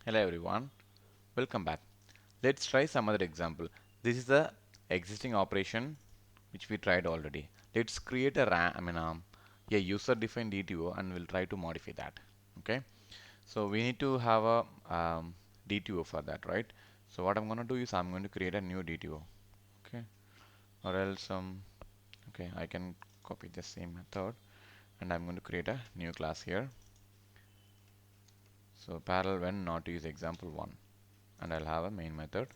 Hello everyone, welcome back. Let's try some other example. This is the existing operation which we tried already. Let's create a a user-defined DTO and we'll try to modify that. Okay, so we need to have a DTO for that, right? So what I'm going to do is I'm going to create a new DTO. Okay, or else okay, I can copy the same method and I'm going to create a new class here. So parallel when not to use example one, and I'll have a main method.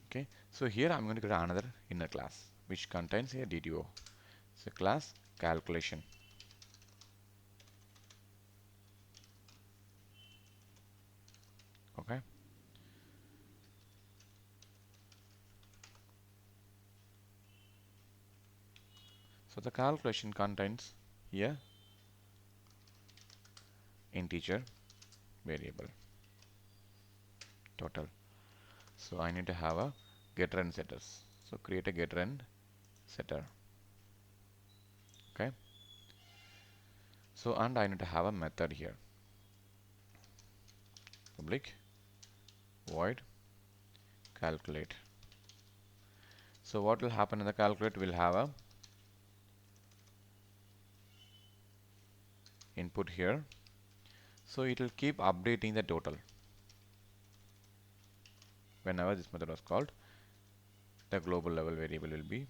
Okay, so here I'm going to create another inner class which contains a DTO. So class calculation. Okay, so the calculation contains here integer variable total. So I need to have a getter and setters. So create a getter and setter. Okay, so and I need to have a method here. Public void calculate. So what will happen in the calculate? We'll have a input here. So it will keep updating the total whenever this method was called. The global level variable will be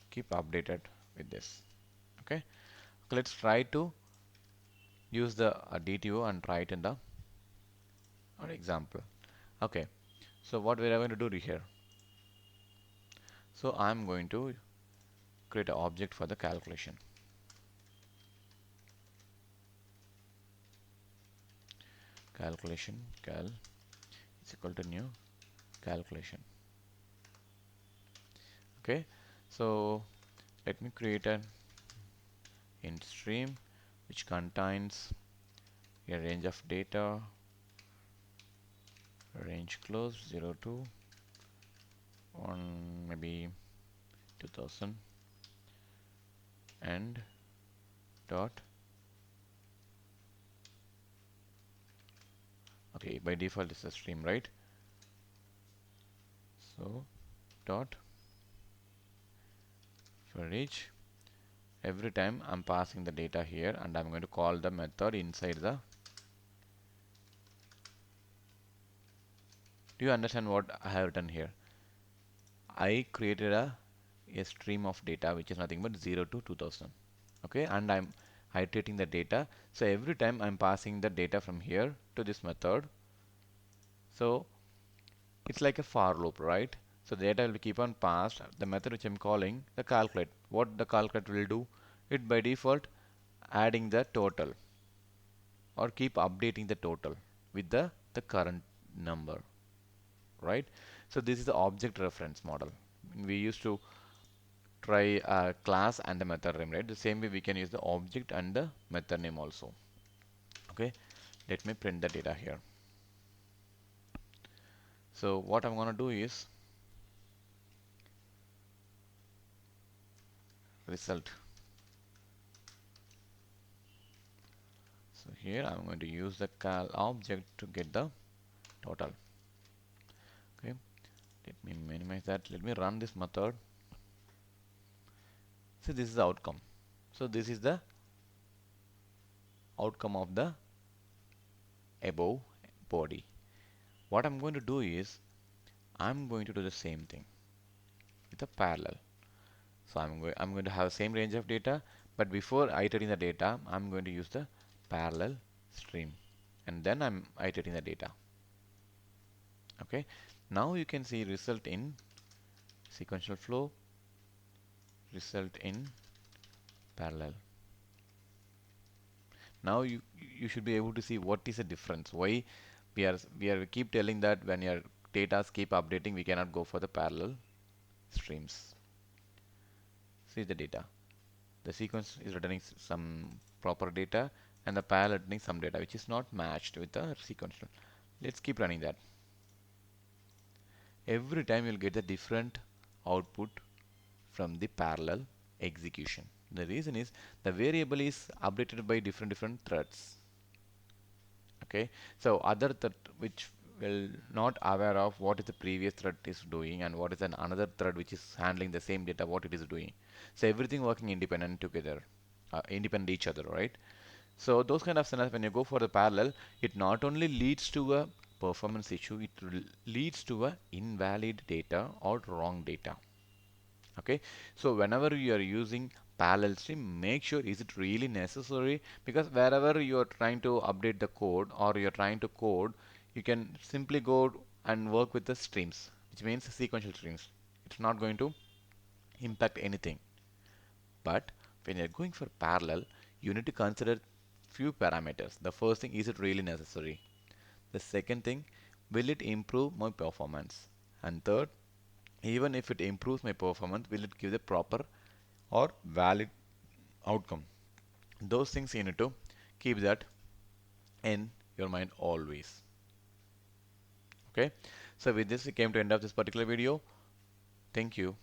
keep updated with this. Okay, let's try to use the DTO and try it in the example. Okay, so what we are going to do here? So I'm going to create an object for the calculation. Calculation cal is equal to new calculation. Okay, so let me create an int stream which contains a range of data, range close 0 to 1, maybe 2000, and dot. Okay, by default it's a stream, right? So dot for each. Every time I'm passing the data here and I'm going to call the method inside the. Do you understand what I have written here? I created a stream of data which is nothing but 0 to 2000. Okay, and I'm iterating the data. So every time I'm passing the data from here to this method. So it's like a for loop, right? So the data will keep on passed. The method which I'm calling the calculate. What the calculate will do? It by default adding the total or keep updating the total with the current number, right? So this is the object reference model. We used to try a class and the method name, right? The same way we can use the object and the method name also. Okay, let me print the data here. So what I'm going to do is result. So here I'm going to use the cal object to get the total. Okay, let me minimize that. Let me run this method. So this is the outcome. So this is the outcome of the above body. What I'm going to do is I'm going to do the same thing with a parallel. So I'm going to have the same range of data, but before iterating the data, I'm going to use the parallel stream, and then I'm iterating the data. Okay, now you can see result in sequential flow, result in parallel. Now you should be able to see what is the difference. Why we are keep telling that when your data keep updating, we cannot go for the parallel streams. See the data. The sequence is returning some proper data and the parallel returning some data which is not matched with the sequential. Let's keep running that. Every time you'll get the different output from the parallel execution. The reason is the variable is updated by different threads. Okay, so other thread which will not aware of what is the previous thread is doing and what is another thread which is handling the same data what it is doing. So everything working independent together, independent each other, right? So those kind of scenarios, when you go for the parallel, it not only leads to a performance issue, it leads to a invalid data or wrong data. Okay, so whenever you are using parallel stream, make sure is it really necessary, because wherever you are trying to update the code or you're trying to code, you can simply go and work with the streams, which means sequential streams. It's not going to impact anything. But when you're going for parallel, you need to consider few parameters. The first thing, is it really necessary? The second thing, will it improve my performance? And third, even if it improves my performance, will it give the proper or valid outcome? Those things you need to keep that in your mind always. Okay. So with this, we came to end of this particular video. Thank you.